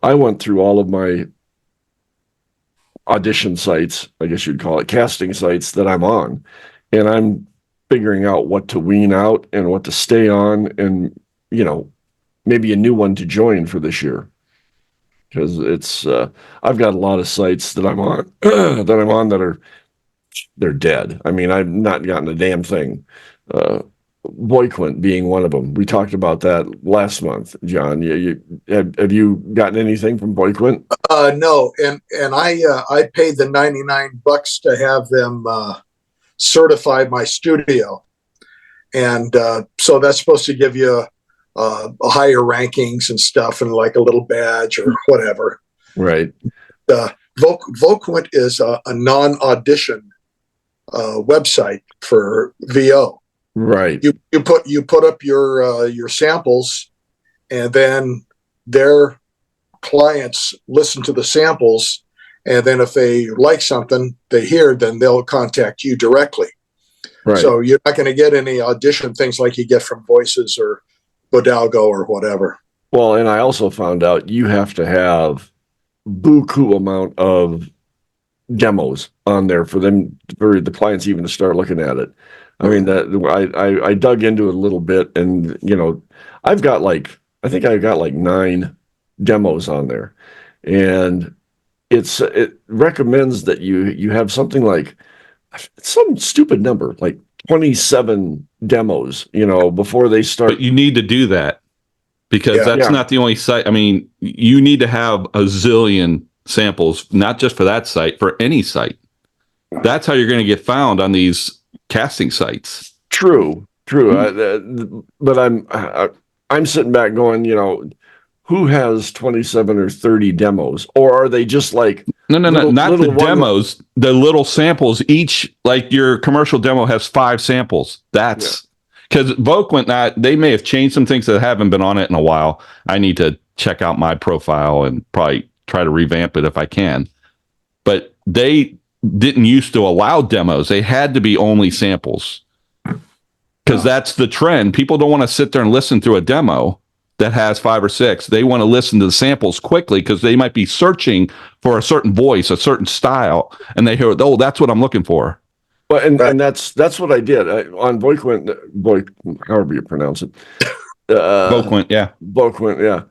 I went through all of my audition sites, I guess you'd call it, casting sites that I'm on, and I'm figuring out what to wean out and what to stay on, and maybe a new one to join for this year, because it's I've got a lot of sites that I'm on that they're dead. I mean, I've not gotten a damn thing. Boyquint being one of them. We talked about that last month, John. Have you gotten anything from Boyquint? No, and I paid the $99 to have them certify my studio, and so that's supposed to give you a higher rankings and stuff, and like a little badge or whatever. Right. Voquent is a non-audition website for VO. Right. You put up your samples, and then their clients listen to the samples, and then if they like something they hear, then they'll contact you directly. Right. So you're not going to get any audition things like you get from Voices or Bodalgo or whatever. Well, and I also found out you have to have buku amount of demos on there for the clients even to start looking at it. I mean, that I dug into it a little bit, and I think I've got like 9 demos on there, and it recommends that you have something like some stupid number like 27 demos, before they start. But you need to do that because that's not the only site. I mean, you need to have a zillion samples, not just for that site, for any site. That's how you're going to get found on these casting sites. True. But I'm sitting back going, who has 27 or 30 demos, or are they just like no, not the demos, the little samples? Each, like your commercial demo has 5 samples. That's because Voquent, they may have changed some things that haven't been on it in a while. I need to check out my profile and probably try to revamp it if I can. But they didn't used to allow demos. They had to be only samples because that's the trend. People don't want to sit there and listen through a demo that has 5 or 6. They want to listen to the samples quickly because they might be searching for a certain voice, a certain style, and they hear, oh, that's what I'm looking for. Well, and that's what I did on Voquint, however you pronounce it. Voquint, yeah. Voquint, yeah.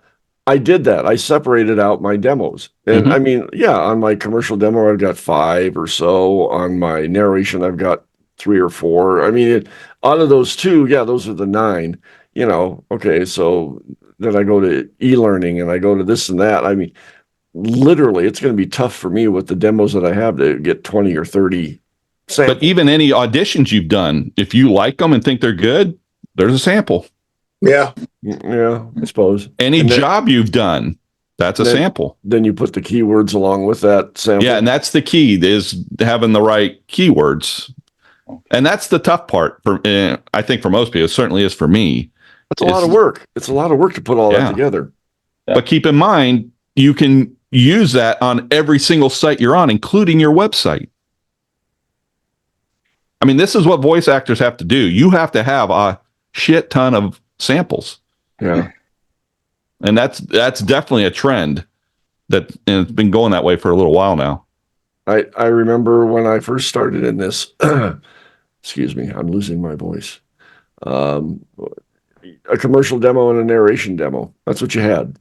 I did that. I separated out my demos. And I mean, on my commercial demo, I've got 5 or so. On my narration, I've got 3 or 4. I mean, out of those 2, those are the 9. Okay, so then I go to e-learning and I go to this and that. I mean, literally, it's going to be tough for me with the demos that I have to get 20 or 30 samples. But even any auditions you've done, if you like them and think they're good, there's a sample. Yeah, I suppose. Any job you've done, that's a sample. Then you put the keywords along with that sample. Yeah, and that's the key, is having the right keywords. And that's the tough part, I think, for most people. It certainly is for me. It's a lot of work. It's a lot of work to put all that together. Yeah. But keep in mind, you can use that on every single site you're on, including your website. I mean, this is what voice actors have to do. You have to have a shit ton of samples. Yeah. And that's definitely a trend and it's been going that way for a little while now. I remember when I first started in this, excuse me, I'm losing my voice. A commercial demo and a narration demo. That's what you had.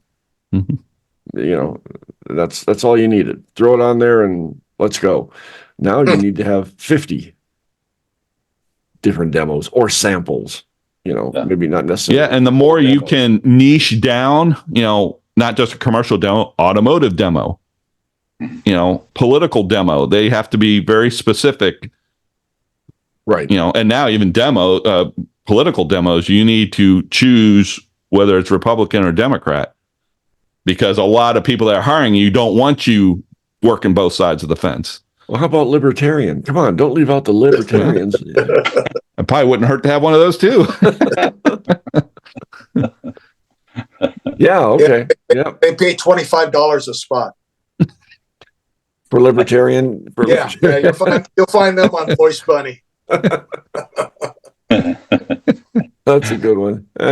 That's all you needed. Throw it on there and let's go. Now you need to have 50 different demos or samples. Maybe not necessarily. Yeah, and the more you can niche down, not just a commercial demo, automotive demo, political demo. They have to be very specific. Right. And now even political demos, you need to choose whether it's Republican or Democrat, because a lot of people that are hiring you don't want you working both sides of the fence. Well, how about libertarian? Come on, don't leave out the libertarians. It probably wouldn't hurt to have one of those too. Yeah, okay. Yeah. They pay $25 a spot. For libertarian? Yeah, you'll find them on Voice Bunny. That's a good one. All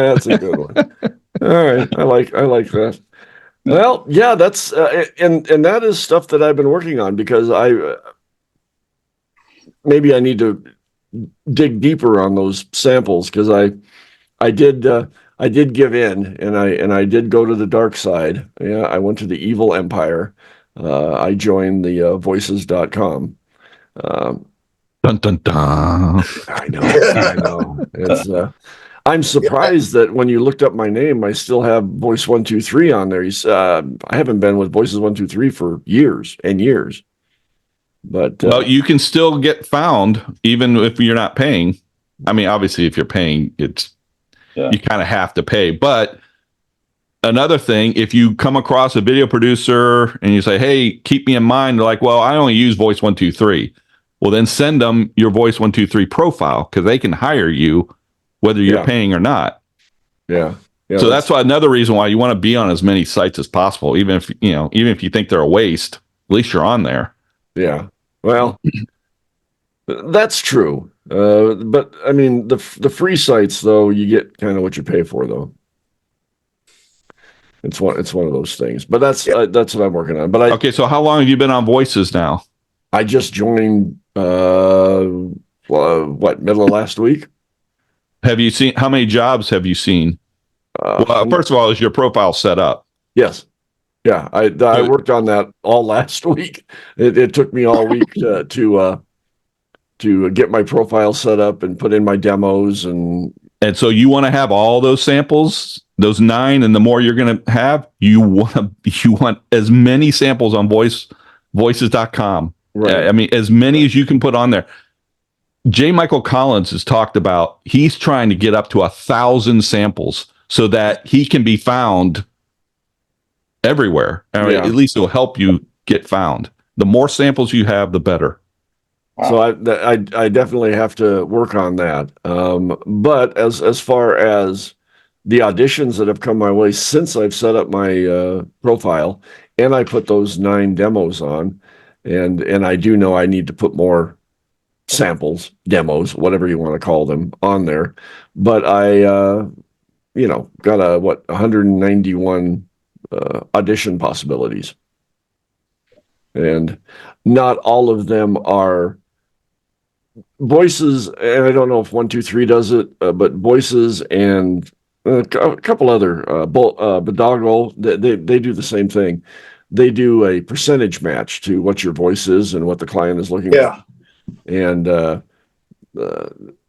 right, I like that. Well, yeah, that's and that is stuff that I've been working on because maybe I need to dig deeper on those samples because I did I did give in and I did go to the dark side. Yeah, I went to the evil empire. I joined the voices.com. Um, Dun dun dun. I know, I know. It's I'm surprised that when you looked up my name, I still have Voice 123 on there. I haven't been with Voices 123 for years and years. But Well, you can still get found even if you're not paying. I mean, obviously, if you're paying, you kind of have to pay. But another thing, if you come across a video producer and you say, "Hey, keep me in mind," they're like, "Well, I only use Voice 123." Well, then send them your Voice 123 profile because they can hire you whether you're paying or not. Yeah. So that's why another reason why you want to be on as many sites as possible, even if you think they're a waste, at least you're on there. Yeah. Well, that's true. But I mean, the free sites though, you get kind of what you pay for though. It's one of those things. But that's what I'm working on. But Okay, so how long have you been on Voices now? I just joined middle of last week? Have you seen how many jobs have you seen? Well, first of all, is your profile set up? Yes. Yeah, I worked on that all last week. It took me all week to get my profile set up and put in my demos and so you want to have all those samples, those 9, and the more you're going to have, you want as many samples on voices.com. Right. I mean, as many as you can put on there. J. Michael Collins has talked about he's trying to get up to 1,000 samples so that he can be found everywhere. I mean, at least it'll help you get found. The more samples you have, the better. Wow. So I definitely have to work on that. But as far as the auditions that have come my way since I've set up my profile and I put those 9 demos on, and I do know I need to put more samples, demos, whatever you want to call them, on there. But I got 191 audition possibilities. And not all of them are Voices, and I don't know if 123 does it, but Voices and a couple other Bodoggle, they do the same thing. They do a percentage match to what your voice is and what the client is looking for. And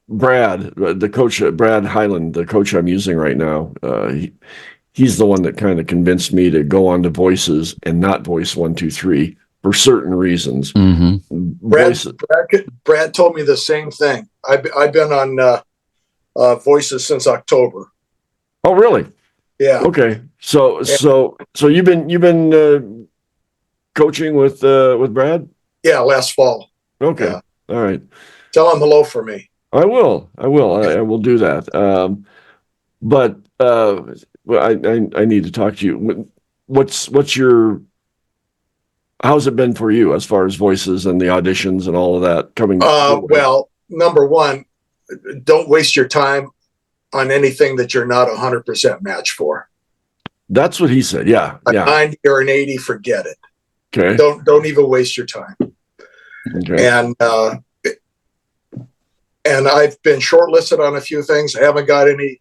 Brad, the coach, Brad Highland, the coach I'm using right now, he's the one that kind of convinced me to go on to Voices and not Voice 123 for certain reasons. Mm-hmm. Brad told me the same thing. I've been on Voices since October. Oh, really? Yeah. Okay. So you've been coaching with Brad? Yeah, last fall. Okay. Yeah. All right. Tell him hello for me. I will. I will do that. But well, I need to talk to you. How's it been for you as far as Voices and the auditions and all of that coming? Well, number one, don't waste your time on anything that you're not 100% match for. That's what he said. Yeah. A 90 or an 80, forget it. Okay. Don't even waste your time. Okay. And I've been shortlisted on a few things. I haven't got any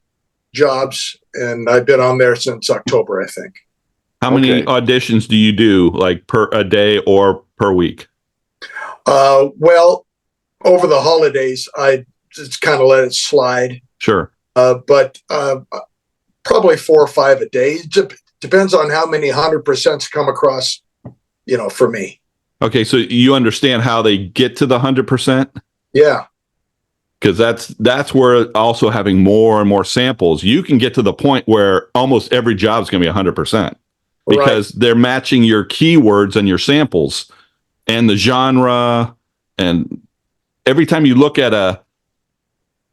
jobs, and I've been on there since October, I think. How many auditions do you do, like per a day or per week? Well, over the holidays, I just kind of let it slide. Sure. But probably 4 or 5 a day. Depends on how many 100% come across, for me. Okay, so you understand how they get to the 100%? Yeah. Because that's where also having more and more samples, you can get to the point where almost every job is going to be 100%. Because they're matching your keywords and your samples and the genre. And every time you look at a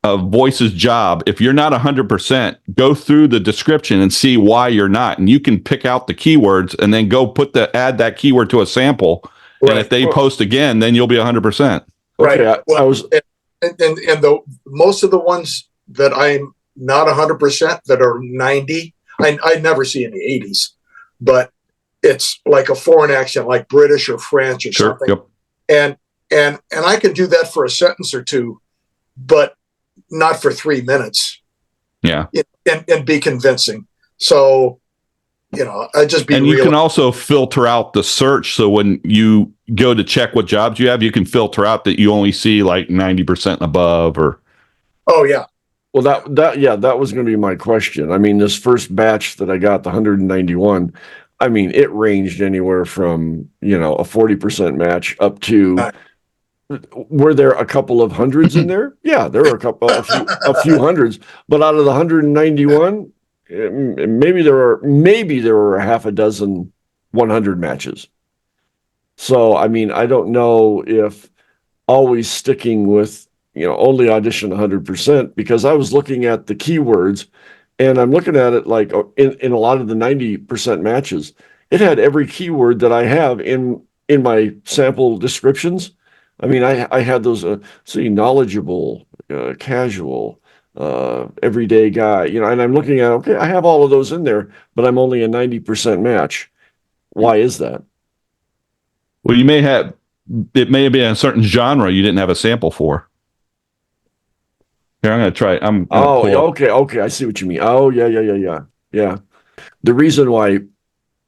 Voices job, if you're not 100%, go through the description and see why you're not. And you can pick out the keywords and then go add that keyword to a sample. Right. And if they post again, then you'll be 100%. Right. Okay, and most of the ones that I'm not 100% that are 90, I never see any 80s. but it's like a foreign accent, like British or French or Sure. something. Yep. And I can do that for a sentence or two, but not for 3 minutes. Yeah. And be convincing. So, I just be and real. you can also filter out the search. So when you go to check what jobs you have, you can filter out that you only see like 90% above or. Oh yeah. Well, that was going to be my question. I mean, this first batch that I got, the 191, I mean, it ranged anywhere from, a 40% match up to, were there a couple of hundreds in there? Yeah, there were a few hundreds, but out of the 191, maybe there were a half a dozen 100 matches. So, I mean, I don't know if always sticking with, only audition 100%, because I was looking at the keywords and I'm looking at it like in a lot of the 90% matches, it had every keyword that I have in my sample descriptions. I mean, I had those, knowledgeable, casual, everyday guy, and I'm looking at, okay, I have all of those in there, but I'm only a 90% match. Why is that? Well, it may have been a certain genre you didn't have a sample for. Here, I'm going to try. Okay. I see what you mean. Oh, yeah. The reason why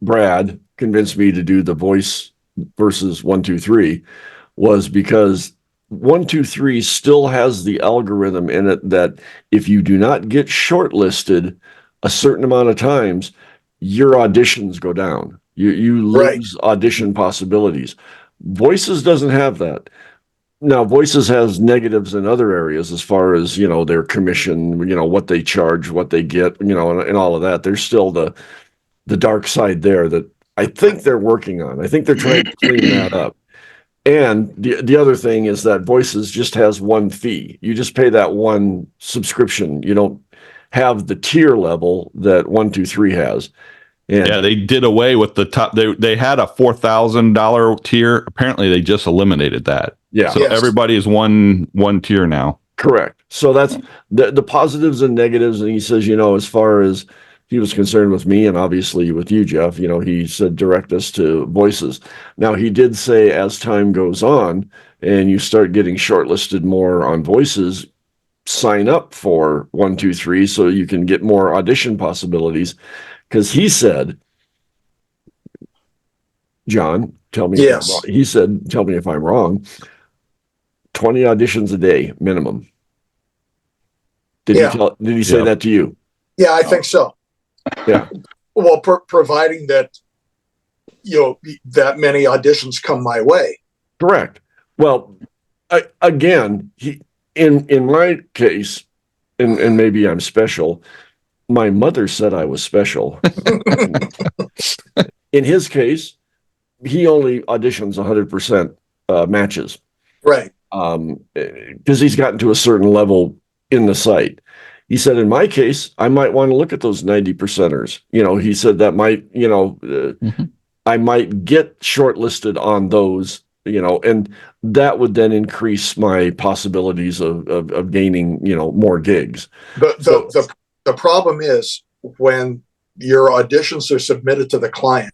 Brad convinced me to do the voice versus 1, 2, 3 was because 1, 2, 3 still has the algorithm in it that if you do not get shortlisted a certain amount of times, your auditions go down. You lose audition possibilities. Voices doesn't have that. Now, Voices has negatives in other areas as far as, their commission, what they charge, what they get, and all of that. There's still the dark side there that I think they're working on. I think they're trying to clean that up. And the other thing is that Voices just has one fee. You just pay that one subscription. You don't have the tier level that 1, 2, 3 has. And yeah, they did away with the top. They had a $4,000 tier. Apparently, they just eliminated that. Yeah. So everybody is one tier now. Correct. So that's the positives and negatives. And he says, as far as he was concerned with me and obviously with you, Jeff, he said, direct us to Voices. Now, he did say as time goes on and you start getting shortlisted more on Voices, sign up for 1, 2, 3 so you can get more audition possibilities. Because he said, John, tell me. Yes. If I'm wrong. He said, tell me if I'm wrong. 20 auditions a day minimum. Did he say that to you? Yeah, I think so. Yeah. Well, providing that that many auditions come my way. Correct. Well, again, in my case, and maybe I'm special. My mother said I was special. In his case, he only auditions 100% matches. Right. Because he's gotten to a certain level in the site. He said, in my case, I might want to look at those 90%ers. He said that might, I might get shortlisted on those, and that would then increase my possibilities of gaining, more gigs. The problem is when your auditions are submitted to the client,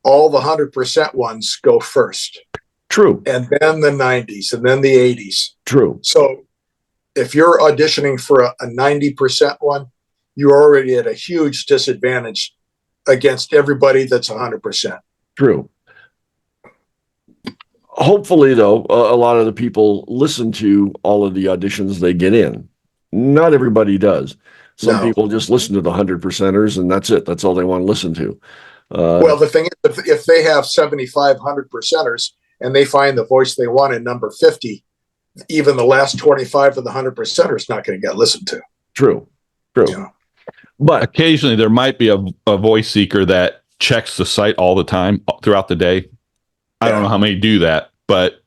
all the 100% ones go first. True. And then the 90s and then the 80s. True. So if you're auditioning for a 90% one, you're already at a huge disadvantage against everybody that's 100%. True. Hopefully, though, a lot of the people listen to all of the auditions they get in. Not everybody does. Some people just listen to the 100%ers and that's it. That's all they want to listen to. Well, the thing is, if they have 75 100%ers and they find the voice they want in number 50, even the last 25 of the 100%ers is not going to get listened to. True. But occasionally there might be a voice seeker that checks the site all the time throughout the day. I don't know how many do that, but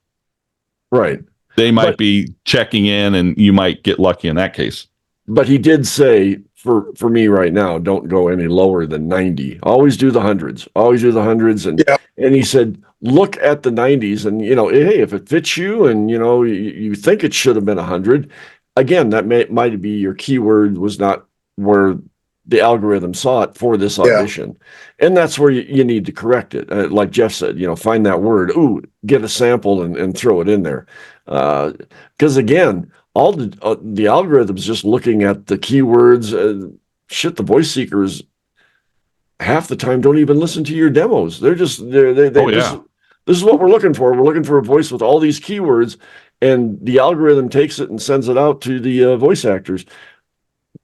they might be checking in and you might get lucky in that case. But he did say, for me right now, don't go any lower than 90. Always do the hundreds. And he said, look at the 90s and, hey, if it fits you and, you think it should have been 100, again, that might be your keyword was not where the algorithm saw it for this audition. And that's where you need to correct it. Like Jeff said, find that word, get a sample and throw it in there. Because again, all the algorithm's just looking at the keywords. The voice seekers half the time don't even listen to your demos. They're just, this is what we're looking for. We're looking for a voice with all these keywords, and the algorithm takes it and sends it out to the voice actors.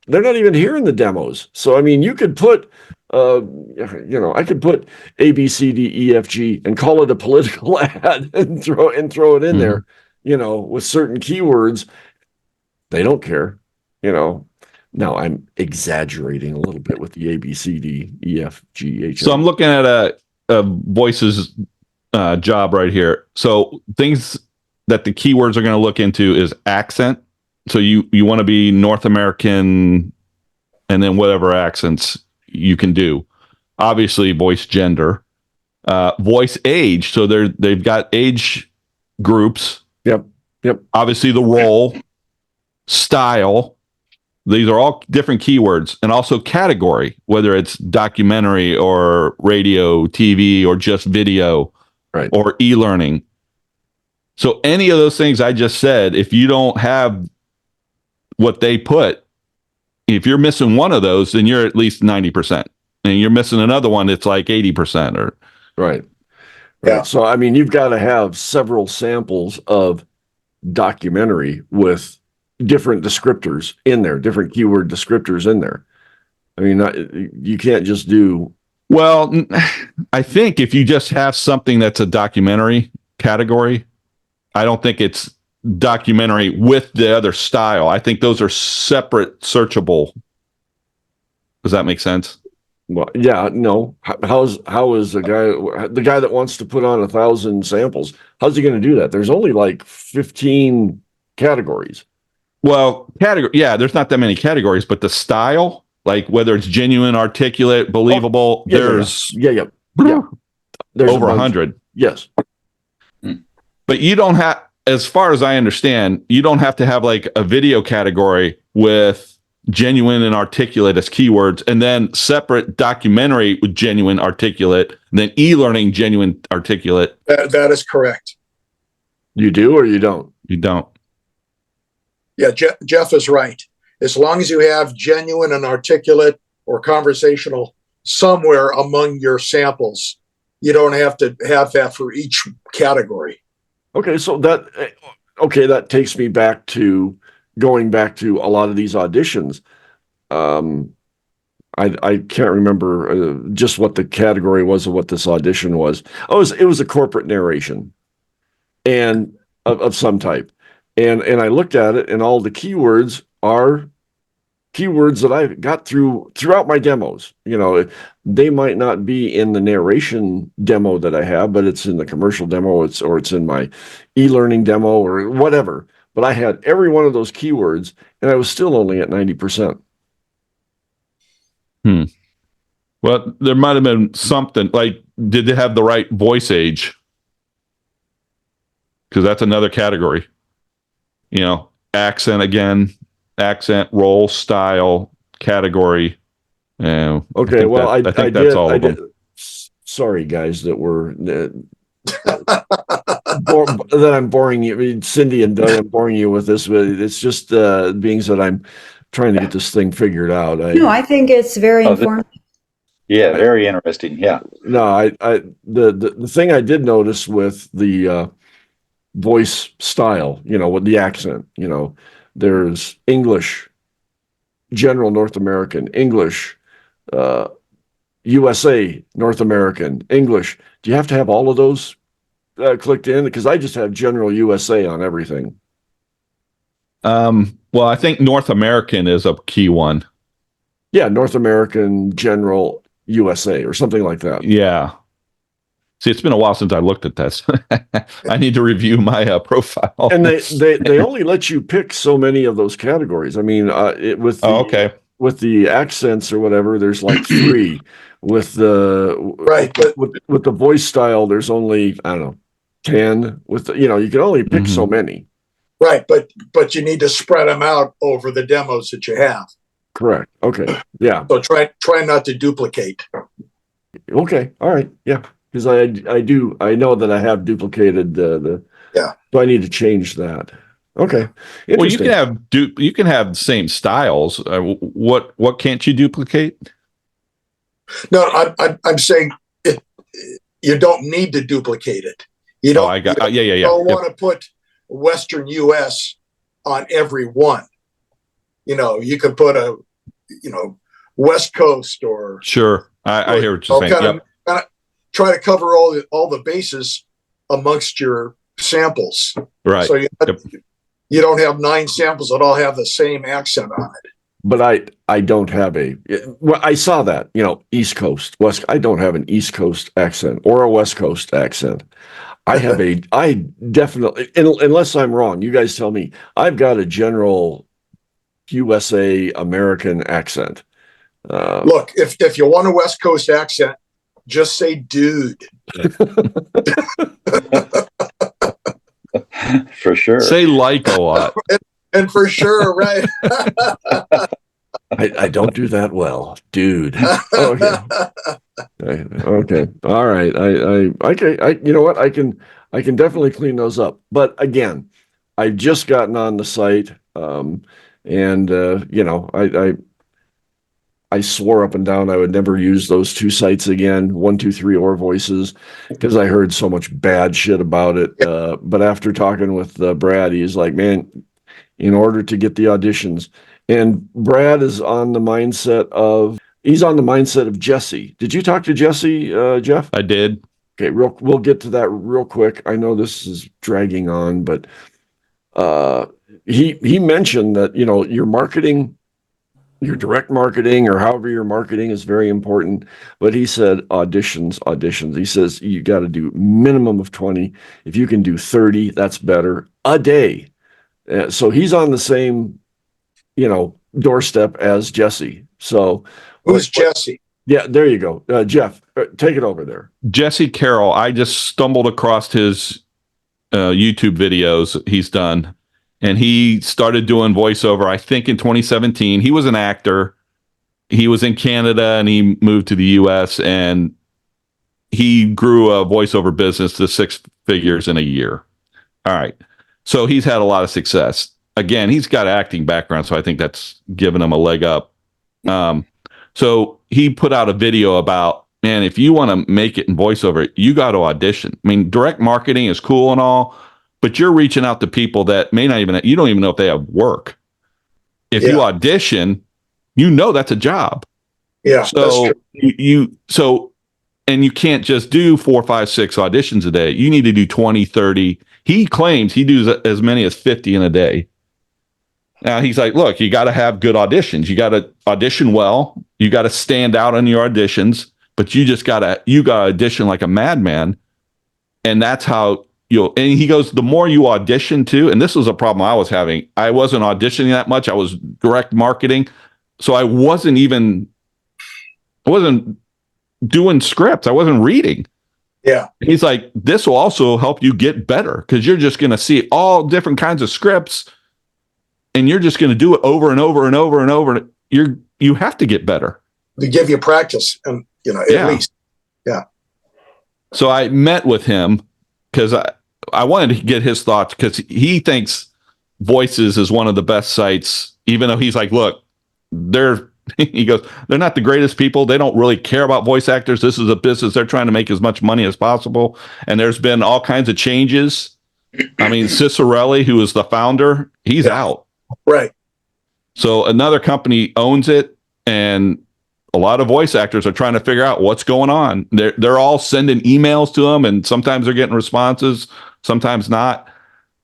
They're not even hearing the demos. So, I mean, you could put, I could put A, B, C, D, E, F, G and call it a political ad and throw it in there, with certain keywords. They don't care, Now I'm exaggerating a little bit with the A, B, C, D, E, F, G, H. So I'm looking at a voices job right here. So things that the keywords are going to look into is accent. So you want to be North American, and then whatever accents you can do. Obviously, voice gender, voice age. So they've got age groups. Yep. Obviously, the role, style. These are all different keywords, and also category, whether it's documentary or radio, TV, or just video, right, or e-learning. So any of those things I just said, if you don't have what they put, if you're missing one of those, then you're at least 90%. And you're missing another one, it's like 80% or right. Yeah. So I mean, you've got to have several samples of documentary with different descriptors in there, different keyword descriptors in there. I mean, you can't just do. Well, I think if you just have something that's a documentary category, I don't think it's documentary with the other style. I think those are separate searchable. Does that make sense? Well, yeah, no. How is the guy that wants to put on 1,000 samples? How's he going to do that? There's only like 15 categories. Well, there's not that many categories, but the style, like whether it's genuine, articulate, believable, there's there's over 100. Yes. But you don't have, as far as I understand, you don't have to have like a video category with genuine and articulate as keywords, and then separate documentary with genuine, articulate, and then e-learning, genuine, articulate. That is correct. You do or you don't? You don't. Yeah, Jeff is right. As long as you have genuine and articulate or conversational somewhere among your samples, you don't have to have that for each category. Okay, so that takes me back to going back to a lot of these auditions. I can't remember just what the category was of what this audition was. Oh, it was a corporate narration, and of some type. And I looked at it, and all the keywords are keywords that I got throughout my demos. They might not be in the narration demo that I have, but it's in the commercial demo, or it's in my e-learning demo or whatever. But I had every one of those keywords, and I was still only at 90%. Well, there might have been something like, did they have the right voice age? Because that's another category. Accent again, accent, role, style, category. Okay, I think that's all of them. Sorry, guys, that I'm boring you. I mean, Cindy and Doug, I'm boring you with this, but it's just being that I'm trying to get this thing figured out. I think it's very informative. Yeah, very interesting. Yeah. No, the thing I did notice with the voice style, with the accent, there's English, general North American, English, USA, North American, English. Do you have to have all of those clicked in? Because I just have general USA on everything. Well, I think North American is a key one. Yeah, North American, general USA, or something like that. Yeah. See, it's been a while since I looked at this. I need to review my profile. And they only let you pick so many of those categories. I mean, with the accents or whatever, there's like 3. With the with the voice style, there's only, I don't know, 10. You can only pick so many. Right, but you need to spread them out over the demos that you have. Correct. Okay. Yeah. So try not to duplicate. Okay. All right. Yeah. Because I know that I have duplicated the. Yeah. So I need to change that. Okay. Well, you Interesting. can have the same styles. What can't you duplicate? No, I'm saying you don't need to duplicate it. You don't. I got. You Yeah. don't want to put Western U.S. on every one. You could put a, West Coast or Sure. I hear what you're saying. kind of try to cover all the bases amongst your samples. Right. So you don't have 9 samples that all have the same accent on it. But I don't have well, I saw that, East Coast, West. I don't have an East Coast accent or a West Coast accent. I definitely, unless I'm wrong, you guys tell me, I've got a general USA American accent. Look, if you want a West Coast accent, just say dude. For sure. Say like a lot. And for sure, right? I don't do that well, dude. Okay. Okay. All right. Okay. You know what? I can definitely clean those up. But again, I've just gotten on the site, and I swore up and down I would never use those 2 sites again, 123 or Voices, because I heard so much bad shit about it. But after talking with Brad, he's like, man, in order to get the auditions, and Brad is on the mindset of Jesse. Did you talk to Jesse, Jeff? I did. Okay, we'll get to that real quick. I know this is dragging on, but he mentioned that your marketing, your direct marketing, or however your marketing is very important. But he said auditions. He says you got to do minimum of 20. If you can do 30, that's better a day. So he's on the same, doorstep as Jesse. So Who's Jesse? Yeah, there you go. Jeff, take it over there. Jesse Carroll. I just stumbled across his YouTube videos he's done. And he started doing voiceover, I think, in 2017. He was an actor. He was in Canada and he moved to the US, and he grew a voiceover business to 6 figures in a year. All right. So he's had a lot of success. Again, he's got an acting background, so I think that's given him a leg up. So he put out a video about, man, if you want to make it in voiceover, you got to audition. I mean, direct marketing is cool and all, but you're reaching out to people that may not even, you don't even know if they have work. If you audition, that's a job. Yeah. So and you can't just do 4, 5, 6 auditions a day. You need to do 20, 30. He claims he does as many as 50 in a day. Now he's like, look, you got to have good auditions. You got to audition well. You got to stand out on your auditions, but you got to audition like a madman. And that's how and he goes, the more you audition too, and this was a problem I was having. I wasn't auditioning that much. I was direct marketing. So I wasn't doing scripts. I wasn't reading. Yeah. He's like, this will also help you get better because you're just going to see all different kinds of scripts and you're just going to do it over and over and over and over. You have to get better. To give you practice and, at least. Yeah. So I met with him because I wanted to get his thoughts because he thinks Voices is one of the best sites, even though he's like, look, he goes, they're not the greatest people. They don't really care about voice actors. This is a business. They're trying to make as much money as possible. And there's been all kinds of changes. I mean, Cicerelli, who is the founder, he's out. Right. So another company owns it. And a lot of voice actors are trying to figure out what's going on. They're all sending emails to him. And sometimes they're getting responses, sometimes not.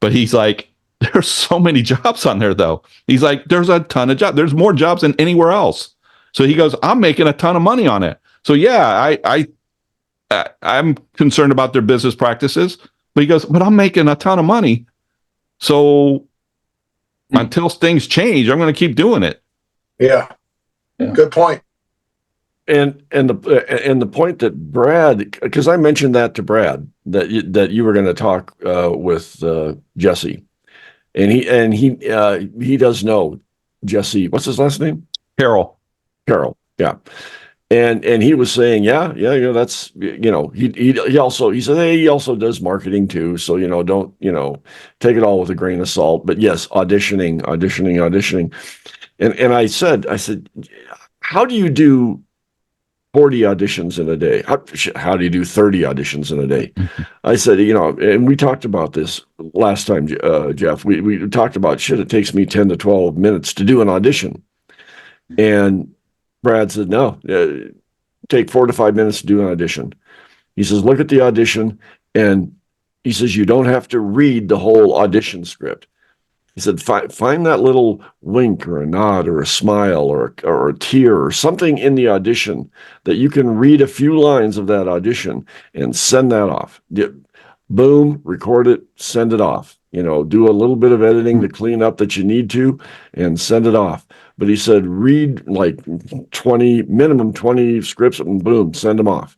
But he's like, there's so many jobs on there, though. He's like, there's a ton of jobs. There's more jobs than anywhere else. So he goes, I'm making a ton of money on it. So yeah, I'm concerned about their business practices. But he goes, but I'm making a ton of money. So until things change, I'm going to keep doing it. Yeah. Good point. And the point that Brad, because I mentioned that to Brad that you were going to talk with Jesse. And he does know Jesse. What's his last name? Carol. Carol. Yeah. And he was saying, yeah, that's, he said, hey, he also does marketing too. So, don't, take it all with a grain of salt, but yes, auditioning. And I said, how do you do 40 auditions in a day? How do you do 30 auditions in a day? I said, and we talked about this last time, Jeff, we talked about, it takes me 10 to 12 minutes to do an audition. And Brad said, no, take 4 to 5 minutes to do an audition. He says, look at the audition. And he says, you don't have to read the whole audition script. He said, find that little wink or a nod or a smile or a tear or something in the audition that you can read a few lines of that audition and send that off. Boom, record it, send it off. Do a little bit of editing to clean up that you need to and send it off. But he said, read like minimum 20 scripts and boom, send them off.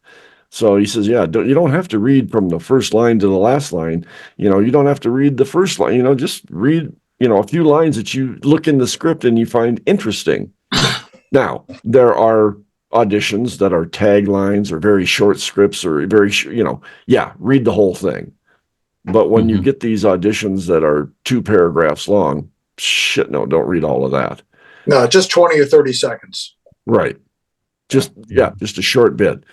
So he says, yeah, you don't have to read from the first line to the last line. You don't have to read the first line, just read, a few lines that you look in the script and you find interesting. Now, there are auditions that are taglines or very short scripts or very, read the whole thing. But when you get these auditions that are 2 paragraphs long, no, don't read all of that. No, just 20 or 30 seconds. Right. Just a short bit.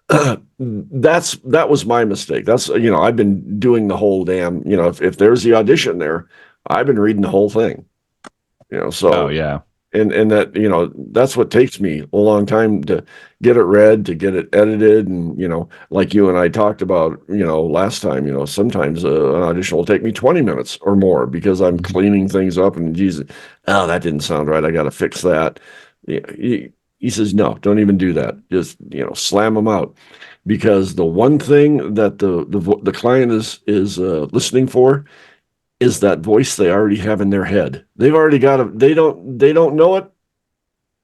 That was my mistake. That's, I've been doing the whole damn, if there's the audition there, I've been reading the whole thing, so. Oh, yeah. And that, that's what takes me a long time to get it read, to get it edited. And, like you and I talked about, last time, sometimes an audition will take me 20 minutes or more because I'm cleaning things up and Jesus, that didn't sound right. I got to fix that. He says, no, don't even do that. Just, slam them out, because the one thing that the client is listening for is that voice they already have in their head. They've already got they don't know it.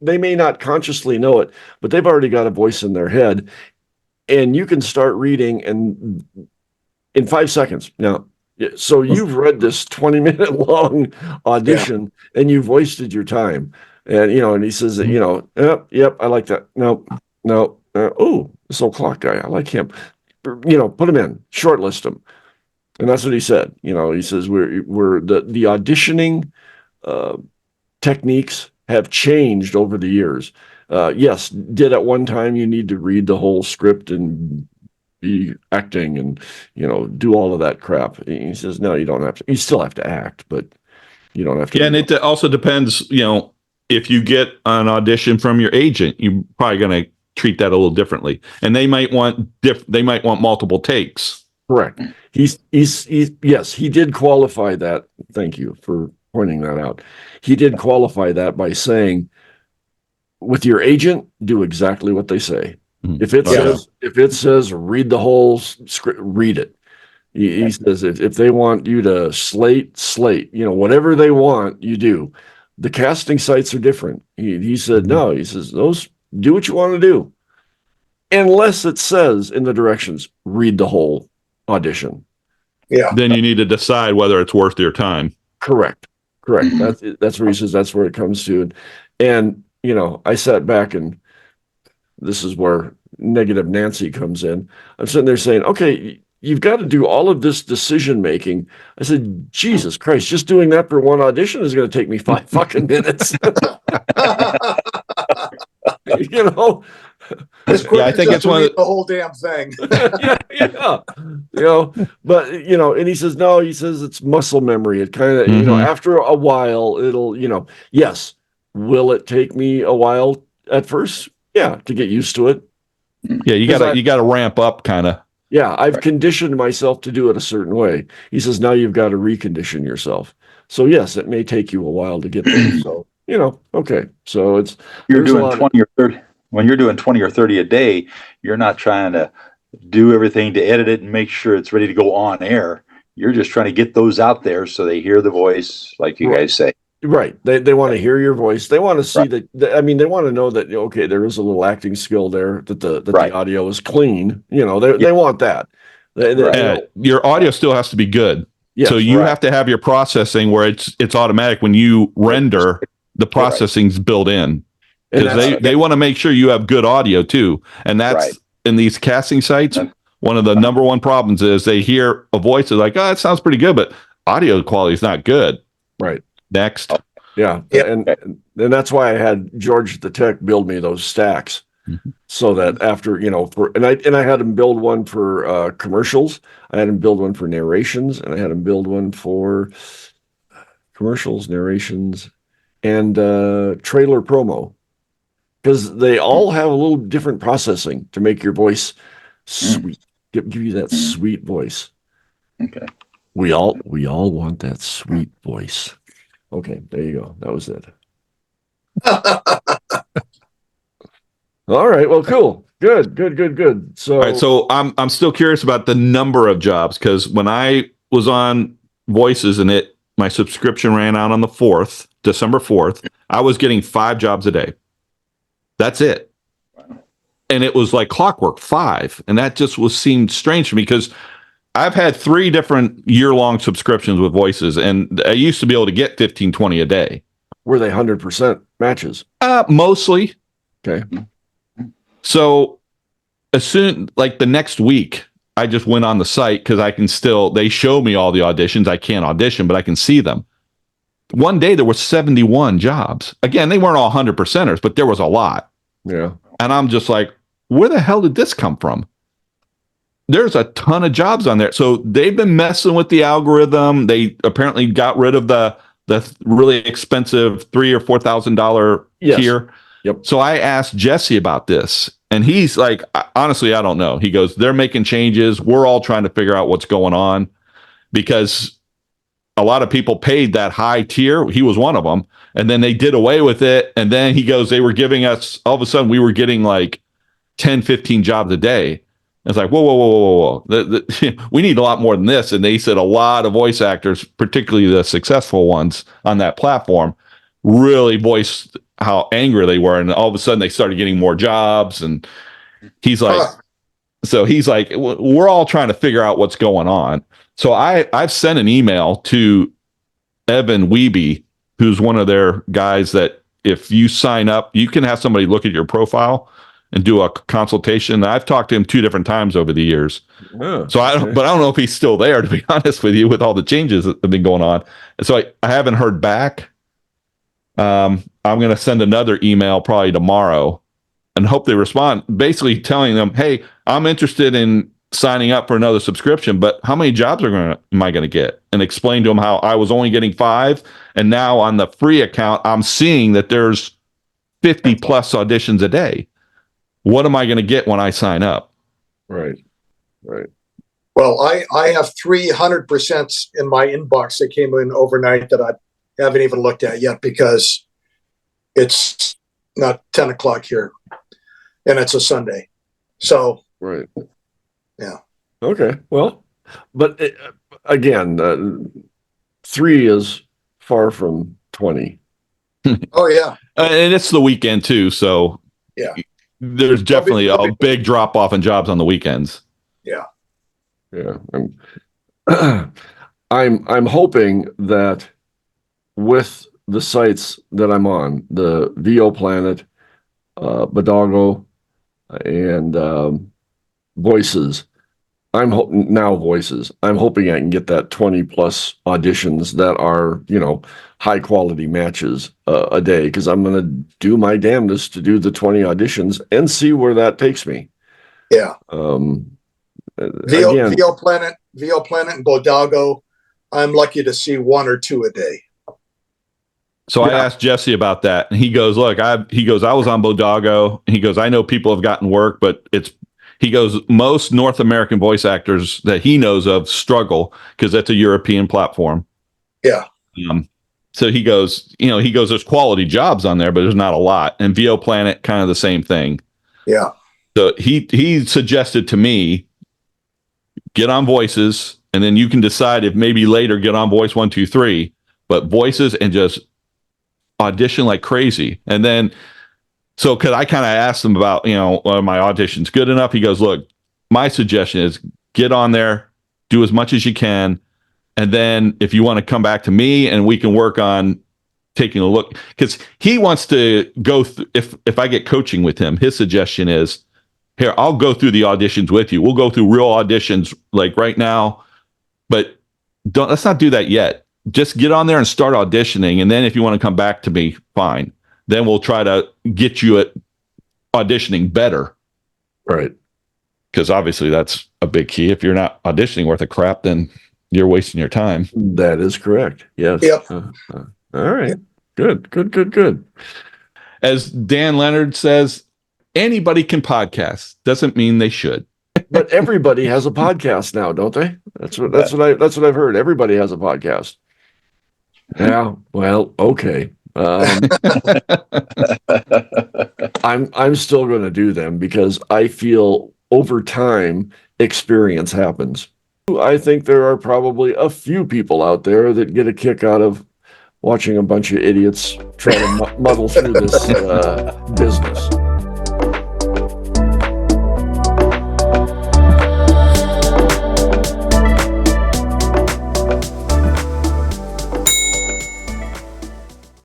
They may not consciously know it, but they've already got a voice in their head. And you can start reading and in 5 seconds. Now, so you've read this 20-minute long audition and you've wasted your time. And, and he says that, yep, I like that. No. Oh, this old clock guy, I like him. Put him in, shortlist him. And that's what he said. He says we're the auditioning techniques have changed over the years. Yes, did at one time you need to read the whole script and be acting and do all of that crap. He says no, you don't have to. You still have to act, but you don't have to. Yeah, and it also depends. If you get an audition from your agent, you're probably going to treat that a little differently, and they might want multiple takes. Correct. Yes, he did qualify that. Thank you for pointing that out. He did qualify that by saying, with your agent, do exactly what they say. If it says read the whole script, read it. He says if they want you to slate, whatever they want, you do. The casting sites are different. He said no. He says those, do what you want to do, unless it says in the directions read the whole audition. Yeah. Then you need to decide whether it's worth your time. Correct. That's where he says that's where it comes to. And I sat back, and this is where negative Nancy comes in. I'm sitting there saying, okay, you've got to do all of this decision making. I said, Jesus Christ, just doing that for one audition is going to take me 5 fucking minutes. I think it's one of the whole damn thing. But and he says no. He says it's muscle memory. It kind of after a while it'll yes. Will it take me a while at first? Yeah, to get used to it. Yeah, you gotta ramp up, kind of. Yeah, I've conditioned myself to do it a certain way. He says now you've got to recondition yourself. So yes, it may take you a while to get there. So okay. So you're doing 20 or 30. When you're doing 20 or 30 a day, you're not trying to do everything to edit it and make sure it's ready to go on air. You're just trying to get those out there so they hear the voice, like you guys say. Right. They want to hear your voice. They want to see that. They want to know that, okay, there is a little acting skill there, that the audio is clean. They want that. Your audio still has to be good. Yes, so you have to have your processing where it's automatic when you render, the processing's built in. And because that's- they want to make sure you have good audio too. And that's Right. in these casting sites. Yep. One of the number one problems is they hear a voice is like, oh, it sounds pretty good, but audio quality is not good. right. Next. Yeah. Yep. And that's why I had George the Tech build me those stacks. Mhm. So that after, I had him build one for commercials. I had him build one for narrations, and I had him build one for commercials, narrations, and trailer promo. Because they all have a little different processing to make your voice sweet. Give you that sweet voice. Okay. We all want that sweet voice. Okay, there you go. That was it. All right. Well, cool. Good. So, All right, so I'm still curious about the number of jobs, because when I was on Voices and my subscription ran out on the 4th, December 4th, I was getting 5 jobs a day. That's it. And it was like clockwork, 5. And that just seemed strange to me, because I've had 3 different year-long subscriptions with Voices, and I used to be able to get 15, 20 a day. were they 100% matches? Mostly. Okay. So as soon, like the next week, I just went on the site because they show me all the auditions. I can't audition, but I can see them. One day there were 71 jobs. Again, they weren't all 100%ers, but there was a lot. Yeah. And I'm just like, where the hell did this come from? There's a ton of jobs on there. So they've been messing with the algorithm. They apparently got rid of the really expensive $3,000 or $4,000 Yes. tier. Yep. So I asked Jesse about this, and he's like, honestly, I don't know. He goes, they're making changes. We're all trying to figure out what's going on, because a lot of people paid that high tier. He was one of them. And then they did away with it. And then he goes, they were giving us, all of a sudden we were getting like 10, 15 jobs a day. It's like, whoa. We need a lot more than this. And they said a lot of voice actors, particularly the successful ones on that platform, really voiced how angry they were. And all of a sudden they started getting more jobs. And he's like, we're all trying to figure out what's going on. So I've sent an email to Evan Wiebe, who's one of their guys that if you sign up, you can have somebody look at your profile and do a consultation. I've talked to him 2 different times over the years. Oh, So I don't know if he's still there, to be honest with you, with all the changes that have been going on. And so I haven't heard back. I'm going to send another email probably tomorrow and hope they respond, basically telling them, hey, I'm interested in signing up for another subscription, but how many jobs am I going to get? And explain to them how I was only getting 5. And now on the free account, I'm seeing that there's 50 plus auditions a day. What am I going to get when I sign up? right. Well, I have 300% in my inbox that came in overnight that I haven't even looked at yet, because it's not 10 o'clock here and it's a Sunday. So, Right. yeah. Okay. Well, but again, 3 is far from 20. Oh yeah. And it's the weekend too. So Yeah. there's definitely a big drop off in jobs on the weekends. Yeah. Yeah. I'm hoping that with the sites that I'm on, the VO Planet, Bodago, and Voices, Voices. I'm hoping I can get that 20 plus auditions that are, high quality matches a day, because I'm going to do my damnedest to do the 20 auditions and see where that takes me. Yeah. Again, VO Planet and Bodago, I'm lucky to see 1 or 2 a day. So I asked Jesse about that, and he goes, look, I was on Bodago. He goes, I know people have gotten work, but he goes, most North American voice actors that he knows of struggle because that's a European platform. Yeah. So he goes, there's quality jobs on there, but there's not a lot. And VO Planet, kind of the same thing. Yeah. So he suggested to me, get on Voices, and then you can decide if maybe later get on Voice 1, 2, 3, but Voices and just audition like crazy. And then, so cause I kind of asked him about, are my auditions good enough? He goes, look, my suggestion is get on there, do as much as you can. And then if you want to come back to me and we can work on taking a look, because he wants to go if I get coaching with him, his suggestion is, here, I'll go through the auditions with you. We'll go through real auditions like right now, but let's not do that yet. Just get on there and start auditioning, and then if you want to come back to me, fine. Then we'll try to get you at auditioning better. Right. Because obviously that's a big key. If you're not auditioning worth a crap, then you're wasting your time. That is correct. Yes. Yep. All right. Good. As Dan Leonard says, anybody can podcast. Doesn't mean they should. But everybody has a podcast now, don't they? That's what I've heard. Everybody has a podcast. Yeah. Well, okay. I'm still going to do them because I feel over time experience happens. I think there are probably a few people out there that get a kick out of watching a bunch of idiots try to muddle through this business.